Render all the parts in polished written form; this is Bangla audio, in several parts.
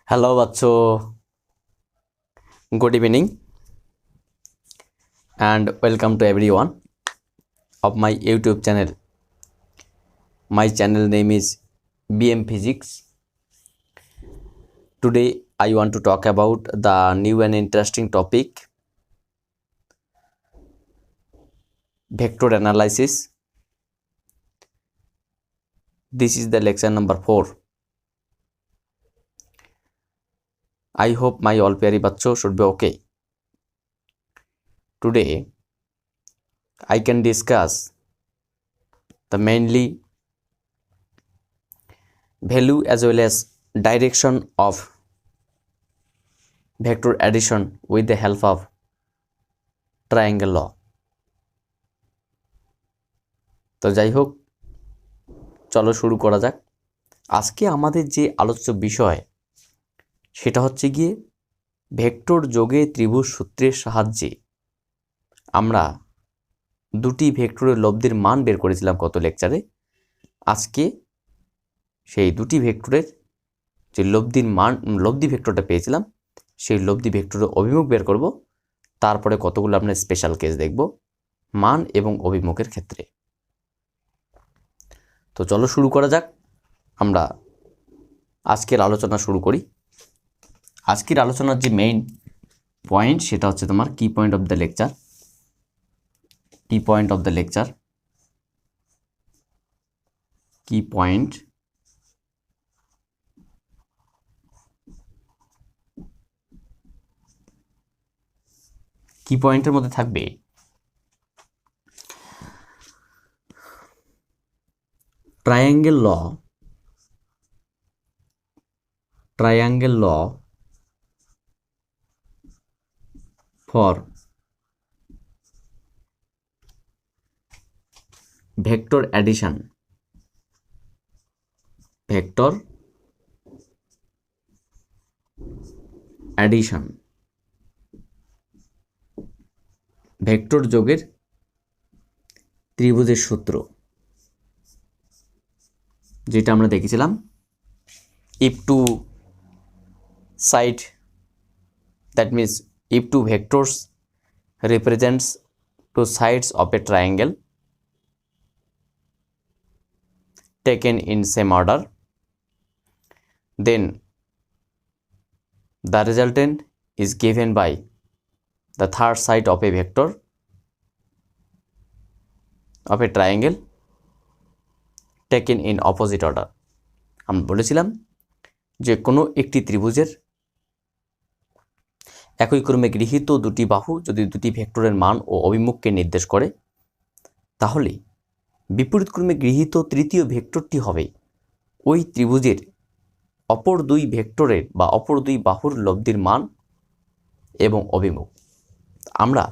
हेलो बच्चों, good evening and welcome to everyone of my YouTube channel. My channel name is BM Physics. Today I want to talk about the new and interesting topic, vector analysis. This is the lecture number 4. I hope my all pyari bachcho should be okay. Today I can discuss the mainly value as well as direction of vector addition with the help of triangle law. তো যাই হোক, চলো শুরু করা যাক। আজকে আমাদের যে আলোচ্য বিষয় সেটা হচ্ছে গিয়ে ভেক্টর যোগে ত্রিভুজ সূত্রের সাহায্যে আমরা দুটি ভেক্টরের লব্ধির মান বের করেছিলাম গত লেকচারে। আজকে সেই দুটি ভেক্টরের যে লব্ধি ভেক্টরটা পেয়েছিলাম সেই লব্ধি ভেক্টরের অভিমুখ বের করব। তারপরে কতগুলো আপনার স্পেশাল কেস দেখব মান এবং অভিমুখের ক্ষেত্রে। তো চলো শুরু করা যাক। আমরা আজকের আলোচনা শুরু করি। আজকের আলোচনার যে মেইন পয়েন্ট সেটা হচ্ছে তোমার কি পয়েন্ট অফ দ্য লেকচার। কি পয়েন্ট অফ দ্য লেকচার, কি পয়েন্ট কি পয়েন্টের মধ্যে থাকবে triangle law for vector addition. Vector যোগের ত্রিভুজের সূত্র, যেটা আমরা দেখেছিলাম। if two side, that means if two vectors represents two sides of a triangle taken in same order, then the resultant is given by the third side of a vector of a triangle taken in opposite order. আমরা বলেছিলাম যে কোনো একটি ত্রিভুজের একই ক্রমে গৃহীত দুটি বাহু যদি দুটি ভেক্টরের মান ও অভিমুখকে নির্দেশ করে, তাহলে বিপরীত ক্রমে গৃহীত তৃতীয় ভেক্টরটি হবে ওই ত্রিভুজের অপর দুই ভেক্টরের বা অপর দুই বাহুর লব্ধির মান এবং অভিমুখ। আমরা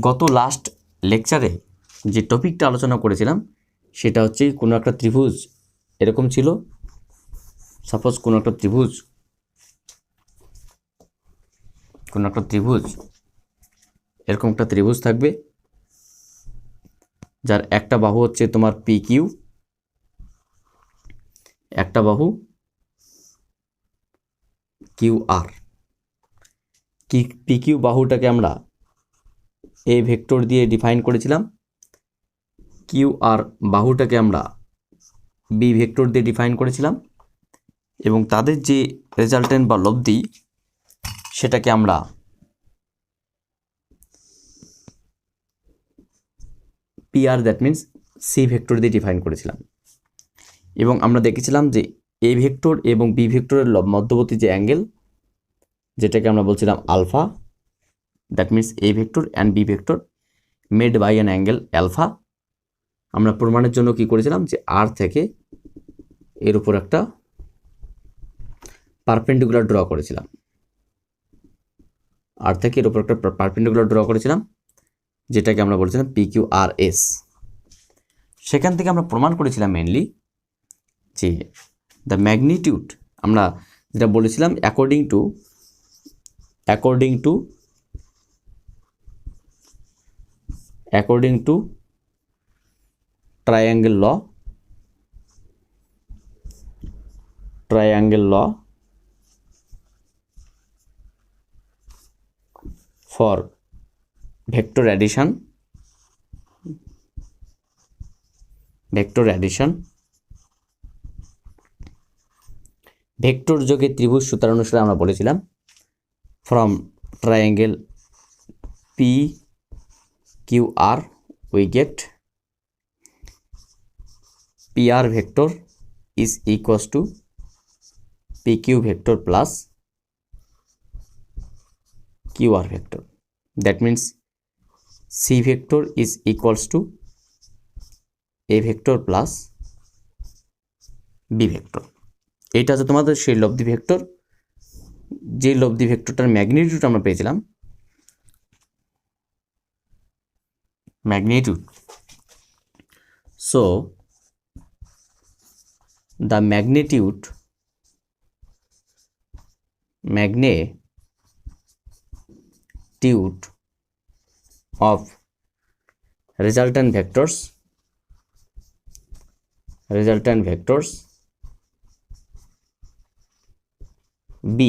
গত লাস্ট লেকচারে যে টপিকটা আলোচনা করেছিলাম সেটা হচ্ছে কোনো একটা ত্রিভুজ এরকম ছিল। সাপোজ কোনো একটা ত্রিভুজ এরকম একটা ত্রিভুজ থাকবে, যার একটা বাহু হচ্ছে তোমার পি কিউ, একটা বাহু কিউ আর। পি কিউ বাহুটাকে আমরা এ ভেক্টর দিয়ে ডিফাইন করেছিলাম, কিউ আর বাহুটাকে আমরা বি ভেক্টর দিয়ে ডিফাইন করেছিলাম, এবং তাদের যে রেজাল্টেন্ট বা লব্ধি সেটাকে আমরা P R, that means C vector দিয়ে ডিফাইন করেছিলাম। এবং আমরা দেখেছিলাম যে এ ভেক্টর এবং বি ভেক্টরের মধ্যবর্তী যে অ্যাঙ্গেল, যেটাকে আমরা বলছিলাম alpha, that means A vector and B vector made by an angle alpha. আমরা প্রমাণের জন্য কি করেছিলাম যে আর থেকে এর উপর একটা পারপেন্ডিকুলার ড্র করেছিলাম, যেটাকে আমরা বলেছিলাম পি কিউ আর এস। সেখান থেকে আমরা প্রমাণ করেছিলাম মেনলি যে দ্য ম্যাগনিটিউড, আমরা যেটা বলেছিলাম according to triangle law for vector addition vector যোগে ত্রিভুজ সূত্র অনুসারে আমরা বলেছিলাম from triangle PQR we get PR vector is equals to PQ vector plus QR vector. That means C vector is equals to A vector plus B vector. এইটা হচ্ছে তোমাদের সেই লব্ধি ভেক্টর, যে লব্ধি ভেক্টরটার ম্যাগনিটিউড আমরা পেয়েছিলাম, magnitude. So the magnitude of resultant vectors B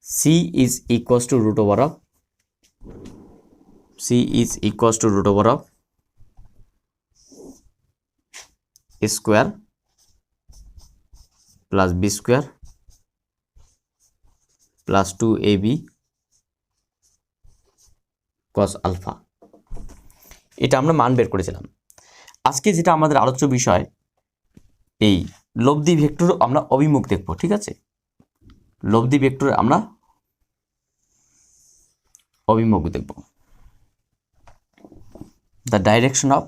C is equals to root over of A square plus B square plus 2AB cos alpha. এটা আমরা মান বের করেছিলাম। আজকে যেটা আমাদের আলোচ্য বিষয়, এই লব্ধি ভেক্টর আমরা অভিমুখ দেখব, ঠিক আছে? লব্ধি ভেক্টর আমরা অভিমুখ দেখব। The direction of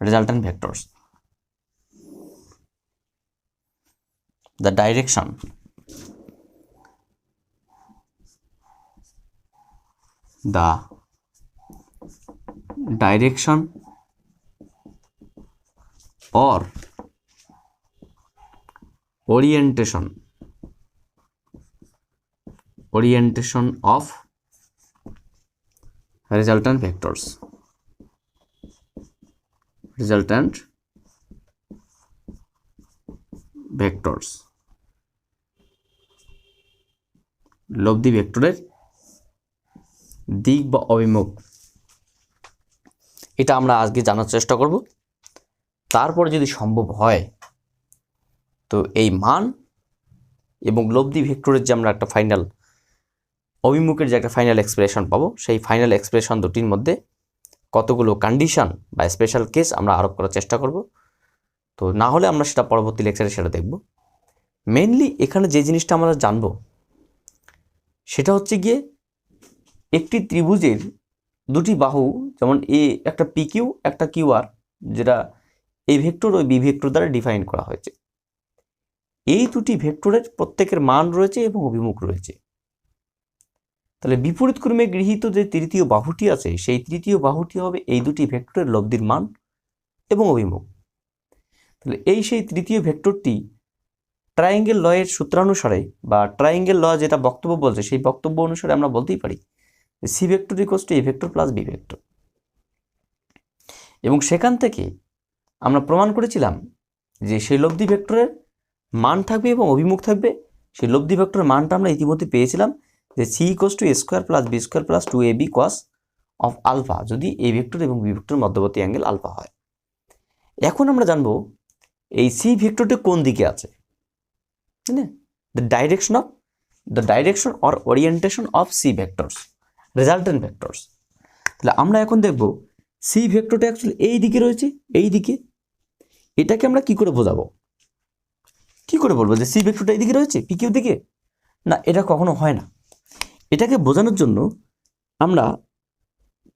resultant vectors. The direction or orientation of resultant vectors. লব্ধি ভেক্টরের দিক বা অভিমুখ, এটা আমরা আজকে জানার চেষ্টা করব। তারপরে যদি সম্ভব হয় তো এই মান এবং লব্ধি ভেক্টরের যে আমরা একটা ফাইনাল অভিমুখের যে একটা ফাইনাল এক্সপ্রেশন পাবো, সেই ফাইনাল এক্সপ্রেশন দুটির মধ্যে কতগুলো কন্ডিশন বা স্পেশাল কেস আমরা আরোপ করার চেষ্টা করব। তো না হলে আমরা সেটা পরবর্তী লেকচারে সেটা দেখব। মেইনলি এখানে যে জিনিসটা আমরা জানবো সেটা হচ্ছে গিয়ে একটি ত্রিভুজের দুটি বাহু, যেমন এ একটা PQ একটা QR, যেটা এই ভেক্টর ওই বি ভেক্টর দ্বারা ডিফাইন করা হয়েছে। এই দুটি ভেক্টরের প্রত্যেকের মান রয়েছে এবং অভিমুখ রয়েছে। তাহলে বিপরীত ক্রমে গৃহীত যে তৃতীয় বাহুটি আছে, সেই তৃতীয় বাহুটি হবে এই দুটি ভেক্টরের লব্ধির মান এবং অভিমুখ। তাহলে এই সেই তৃতীয় ভেক্টরটি ট্রায়াঙ্গেল ল এর সূত্রানুসারে বা ট্রায়াঙ্গেল ল যেটা বক্তব্য বলছে, সেই বক্তব্য অনুসারে আমরা বলতেই পারি C vector equals to A vector plus B vector. এবং সেখান থেকে আমরা প্রমাণ করেছিলাম যে সেই লব্ধি ভেক্টরের মান থাকবে এবং অভিমুখ থাকবে। সেই লব্ধি ভেক্টরের মানটা আমরা ইতিমধ্যে পেয়েছিলাম যে C equals to A square plus B square plus 2ab cos of alpha, যদি এ ভেক্টর এবং বি ভেক্টরের মধ্যবর্তী অ্যাঙ্গেল আলফা হয়। এখন আমরা জানবো এই সি ভেক্টরটি কোন দিকে আছে, তাই না? The direction or orientation of C vectors, resultant vectors. তাহলে আমরা এখন দেখব সি ভেক্টরটা অ্যাকচুয়ালি এই দিকে রয়েছে, এই দিকে। এটাকে আমরা কি করে বোঝাবো, কি করে বলবো যে সি ভেক্টরটা এই দিকে রয়েছে PQ দিকে? না, এটা কখনো হয় না। এটাকে বোঝানোর জন্য আমরা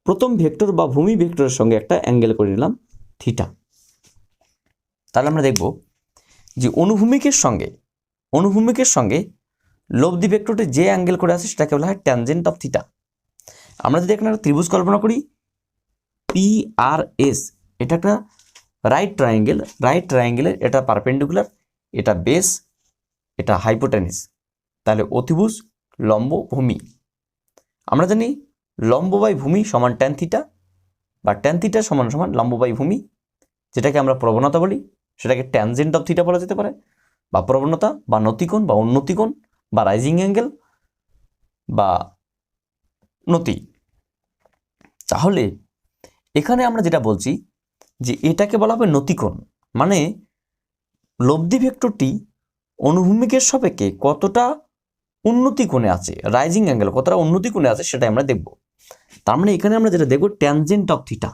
প্রথম ভেক্টর বা ভূমি ভেক্টরের সঙ্গে একটা অ্যাঙ্গেল করে নিলাম থিটা। তাহলে আমরা দেখব যে অনুভূমিকের সঙ্গে লব্ধি ভেক্টরটি যে অ্যাঙ্গেল করে আছে সেটাকে বলা হয় ট্যানজেন্ট অফ থিটা। আমরা যদি এখানে একটা ত্রিভুজ কল্পনা করি PRS, এটা একটা রাইট ট্রায়াঙ্গেলের এটা পারপেন্ডিকুলার, এটা বেস, এটা হাইপোটেনিস। তাহলে অতিভুজ, লম্ব, ভূমি। আমরা জানি লম্ব বাই ভূমি সমান ট্যান থিটা, বা ট্যান থিটা সমান সমান লম্ব বাই ভূমি, যেটাকে আমরা প্রবণতা বলি। সেটাকে ট্যানজেন্ট অফ থিটা বলা যেতে পারে, বা প্রবণতা বা নতিকোণ বা উন্নতিকোণ বা রাইজিং অ্যাঙ্গেল বা নতি। তাহলে এখানে আমরা যেটা বলছি যে এটাকে বলা হবে নতিকোণ, মানে লব্ধি ভেক্টরটি অনুভূমিকের সাপেক্ষে কতটা উন্নতি কোণে আছে, রাইজিং অ্যাঙ্গেল কতটা উন্নতি কোণে আছে সেটা আমরা দেখব। তার মানে এখানে আমরা যেটা দেখব ট্যানজেন্ট অফ থিটা,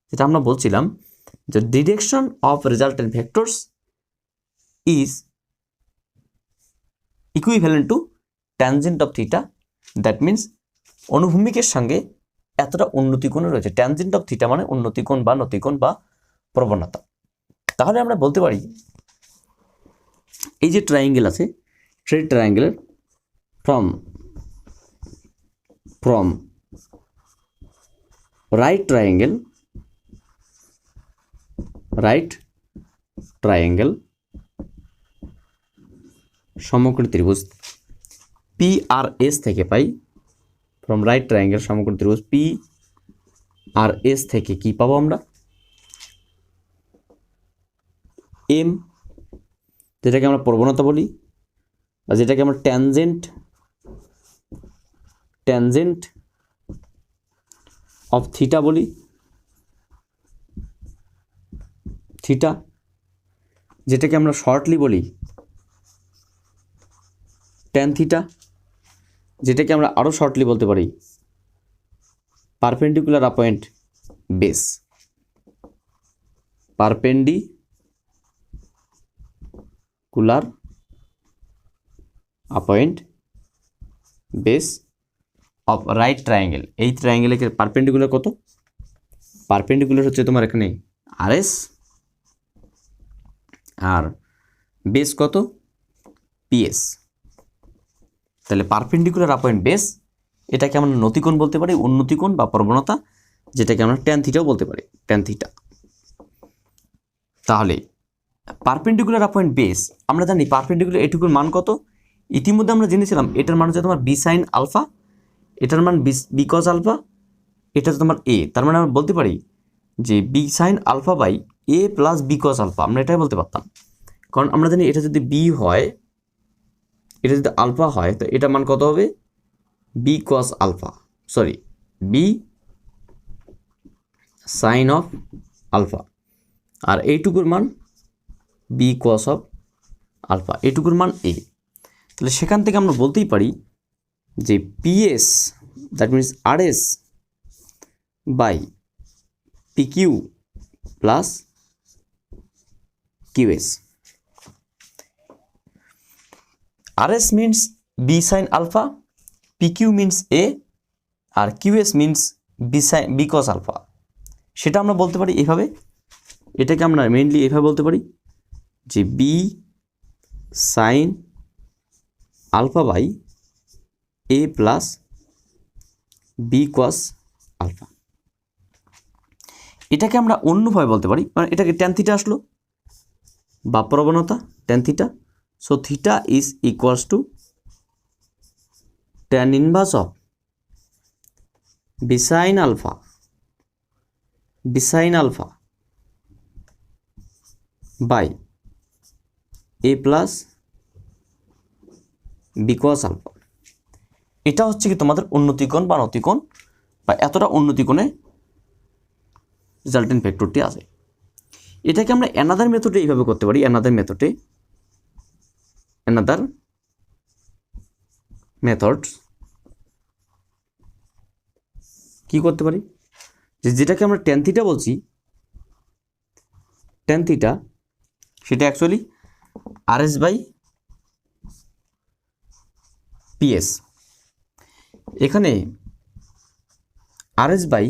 যেটা আমরা বলছিলাম যে direction of resultant vectors is equivalent to tangent of theta, that means অনুভূমিকের সঙ্গে এতটা উন্নতি কোণে রয়েছে। ট্যানজেন্ট অফ থিটা মানে উন্নতি কোণ বা নতিকোণ বা প্রবণতা। তাহলে আমরা বলতে পারি এই যে ট্রায়াঙ্গেল আছে, সেই ট্রায়াঙ্গেলের from right triangle সমকোণী ত্রিভুজ PRS থেকে পাই, from right triangle সমকোণী ত্রিভুজ PRS থেকে কি পাবো আমরা, M, যেটাকে আমরা প্রবণতা বলি, আর যেটাকে আমরা ট্যানজেন্ট অফ থিটা বলি, থিটা, যেটাকে আমরা শর্টলি বলি ট্যান থিটা, যেটাকে আমরা আরও শর্টলি বলতে পারি perpendicular appoint base, perpendicular appoint base of right triangle. এই ট্রায়াঙ্গেলের পারপেন্ডিকুলার কত, পারপেন্ডিকুলার হচ্ছে তোমার এখানে RS, আর বেস কত PS। তাহলে পারপেন্ডিকুলার অ্যাপয়েন্ট বেস, এটাকে আমরা নতিকোণ বলতে পারি, উন্নতিকোণ বা প্রবণতা, যেটাকে আমরা ট্যান থিটাও বলতে পারি, ট্যান থিটা। তাহলে পারপেন্ডিকুলার অ্যাপয়েন্ট বেস আমরা জানি পারপেন্ডিকুলার এটুকুর মান কত, ইতিমধ্যে আমরা জেনেছিলাম এটার মান হচ্ছে তোমার বি সাইন আলফা, এটার মান বি কজ আলফা, এটা তোমার এ। তার মানে আমরা বলতে পারি যে B sine alpha by A plus B cos alpha, আমরা এটাই বলতে পারতাম। কারণ আমরা জানি এটা যদি বি হয়, এটা যদি আলফা হয়, তো এটা মান কত হবে B cos alpha, sorry B sine of alpha, আর এইটুকুর মান বি কজ অফ আলফা, এইটুকুর মান এ। তাহলে সেখান থেকে আমরা বলতেই পারি যে PS, that means RS by PQ plus QS। RS means B sine alpha, PQ means A, আর QS means B cos alpha. সেটা আমরা বলতে পারি এইভাবে, এটাকে আমরা মেইনলি এইভাবে বলতে পারি যে B sine alpha by A plus B cos alpha. এটাকে আমরা অন্যভাবে বলতে পারি, মানে এটাকে ট্যান থিটা আসলো বা প্রবণতা tan theta, so theta is equals to tan inverse of B sine alpha by A plus B cos alpha. এটা হচ্ছে কি তোমাদের উন্নতিকোণ বা নতিকোণ, বা এতটা উন্নতিকোণে রেজাল্টেন্ট ভেক্টরটি আছে। এটাকে আমরা অ্যানাদার মেথডে এইভাবে করতে পারি, অ্যানাদার মেথড কি করতে পারি, যে যেটাকে আমরা ট্যান থিটা বলছি, ট্যান থিটা সেটা অ্যাকচুয়ালি RS বাই PS। এখানে RS by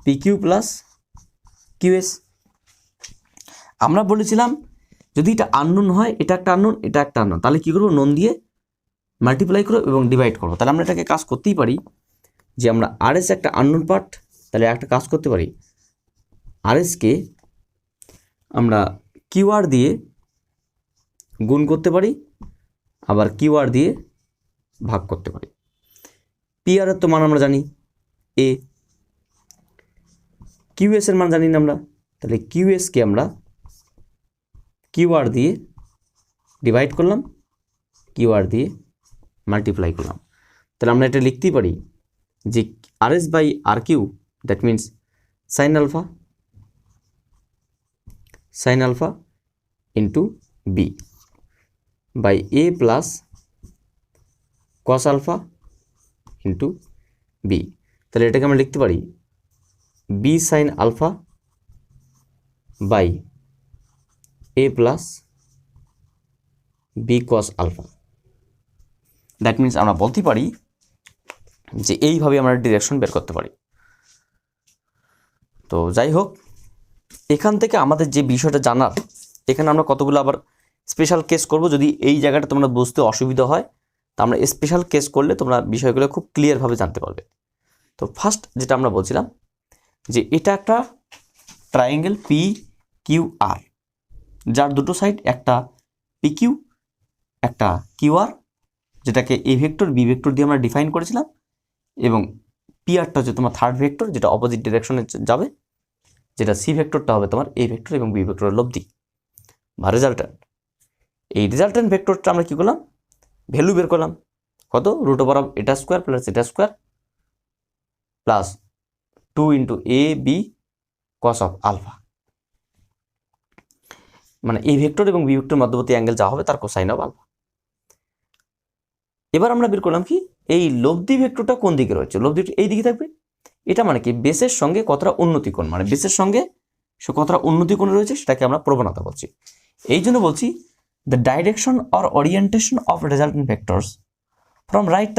PQ plus QS। আমরা বলেছিলাম যদি এটা আননোন হয়, এটা একটা আননোন, এটা একটা আননোন, তাহলে কী করবো, নোন দিয়ে মাল্টিপ্লাই করো এবং ডিভাইড করো। তাহলে আমরা এটাকে কাজ করতেই পারি যে আমরা RS একটা আননোন পার্ট, তাহলে একটা কাজ করতে পারি, RSকে আমরা QR দিয়ে গুণ করতে পারি, আবার QR দিয়ে ভাগ করতে পারি। PR এর তো মান আমরা জানি A, QS এর মান জানি না আমরা, তাহলে QSকে আমরা QR দিয়ে ডিভাইড করলাম, QR দিয়ে মাল্টিপ্লাই করলাম। তাহলে আমরা এটা লিখতেই পারি যে RS by RQ, that means sine alpha into B by A plus cos alpha into B. তাহলে এটাকে আমরা লিখতে পারি B sine alpha by A plus B cos alpha. That means আমরা বলতে পারি যে এইভাবে আমরা ডিরেকশন বের করতে পারি। তো যাই হোক, এখান থেকে আমাদের যে বিষয়টা জানার, এখানে আমরা কতগুলো আবার স্পেশাল কেস করব। যদি এই জায়গাটা তোমরা বুঝতে অসুবিধা হয় তা আমরা স্পেশাল কেস করলে তোমরা বিষয়গুলো খুব ক্লিয়ারভাবে জানতে পারবে। তো ফার্স্ট যেটা আমরা বলছিলাম যে এটা একটা ট্রায়াঙ্গেল PQR, যার দুটো সাইড, একটা PQ একটা QR, যেটাকে A ভেক্টর B ভেক্টর দিয়ে আমরা ডিফাইন করেছিলাম, এবং PRটা হচ্ছে তোমার থার্ড ভেক্টর যেটা অপোজিট ডিরেকশনে যাবে, যেটা C ভেক্টরটা হবে তোমার A ভেক্টর এবং B ভেক্টরের লব্ধি বা রেজাল্ট্যান্ট। এই রেজাল্ট্যান্ট ভেক্টরটা আমরা কি করলাম, ভ্যালু বের করলাম, কত, রুট ওভার অফ এটা স্কোয়ার প্লাস এটা square plus 2 into AB cos of alpha, মানে A ভেক্টর এবং B ভেক্টর মধ্যবর্তী অ্যাঙ্গেল যা হবে তার কোসাইন অফ আলফা। এবার আমরা বের করলাম কি, এই লব্ধি ভেক্টরটা কোন দিকে রয়েছে, লব্ধি এই দিকে থাকবে। এটা মানে কি, বেসের সঙ্গে কতটা উন্নতিকোণ, মানে বেসের সঙ্গে সে কতটা উন্নতিকোণে রয়েছে সেটাকে আমরা প্রবণতা বলছি। এই জন্য বলছি the direction or orientation of resultant vectors from right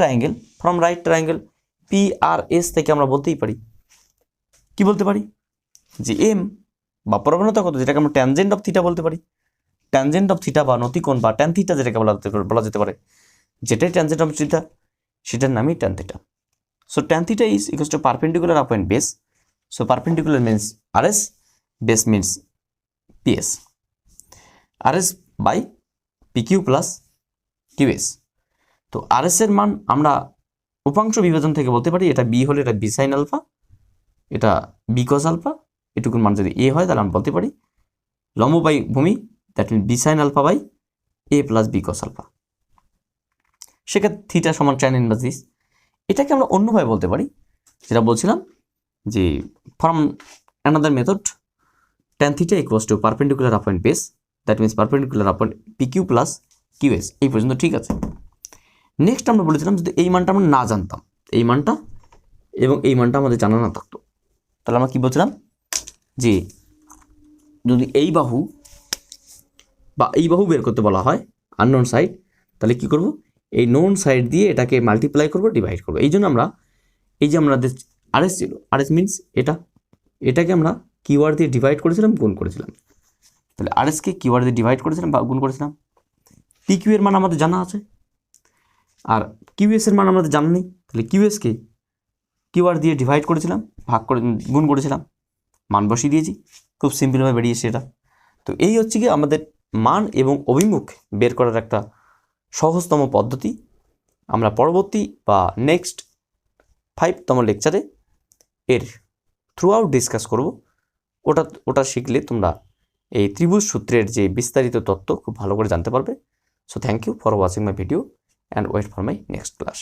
triangle PRS থেকে আমরা বলতেই পারি, কি বলতে পারি, যে এম বা প্রবণতা কত, যেটাকে আমরা ট্যানজেন্ট অফ থিটা বলতে পারি। ট্যানজেন্ট অফ থিটা বা নতিকোণ বা ট্যান থিটা যেটাকে বলা যেতে পারে, যেটাই ট্যানজেন্ট অফ থিটা সেটার নামই tan theta. So tan theta is equals to perpendicular upon base. So perpendicular means RS, base means PS, RS by PQ plus QS। তো RS এর মান আমরা উপাংশ বিভাজন থেকে বলতে পারি, এটা B হলে এটা B সাইন আলফা, এটা B কস আলফা, এটুকুর মান যদি A হয় তাহলে আমরা বলতে পারি লম্ব বাই ভূমি, that mean B sine alpha by A plus B cos alpha. সেক্ষেত্রে থিটা সমান tan ইনভার্স দিস। এটাকে আমরা অন্যভাবে বলতে পারি, যেটা বলছিলাম যে from another method tan theta equals to perpendicular upon base, that means perpendicular upon PQ plus QS। এই পর্যন্ত ঠিক আছে। নেক্সট আমরা বলেছিলাম যদি এই মানটা আমরা না জানতাম, এই মানটা এবং এই মানটা আমাদের জানা না থাকতো, তাহলে আমরা কি বলছিলাম যে যদি এই বাহু বা এই বাহু বের করতে বলা হয় আননোন সাইড, তাহলে কি করব, এই নোন সাইড দিয়ে এটাকে মাল্টিপ্লাই করব, ডিভাইড করব। এই জন্য আমরা এই যে আমাদের RS ছিল, RS মিনস এটাকে আমরা QR দিয়ে ডিভাইড করেছিলাম, গুণ করেছিলাম। তাহলে RSকে QR দিয়ে ডিভাইড করেছিলাম বা গুণ করেছিলাম। PQ এর মান আমাদের জানা আছে, আর QS এর মান আমাদের জানা নেই, তাহলে QSকে QR দিয়ে ডিভাইড করেছিলাম, গুণ করেছিলাম, মান বসিয়ে দিয়েছি, খুব সিম্পলভাবে বেরিয়েছে এটা। তো এই হচ্ছে কি আমাদের মান এবং অভিমুখ বের করার একটা সহজতম পদ্ধতি। আমরা পরবর্তী বা নেক্সট 5তম লেকচারে এর থ্রু আউট ডিসকাস করব। ওটা শিখলে তোমরা এই ত্রিভুজ সূত্রের যে বিস্তারিত তত্ত্ব খুব ভালো করে জানতে পারবে। So thank you for watching my video and wait for my next class.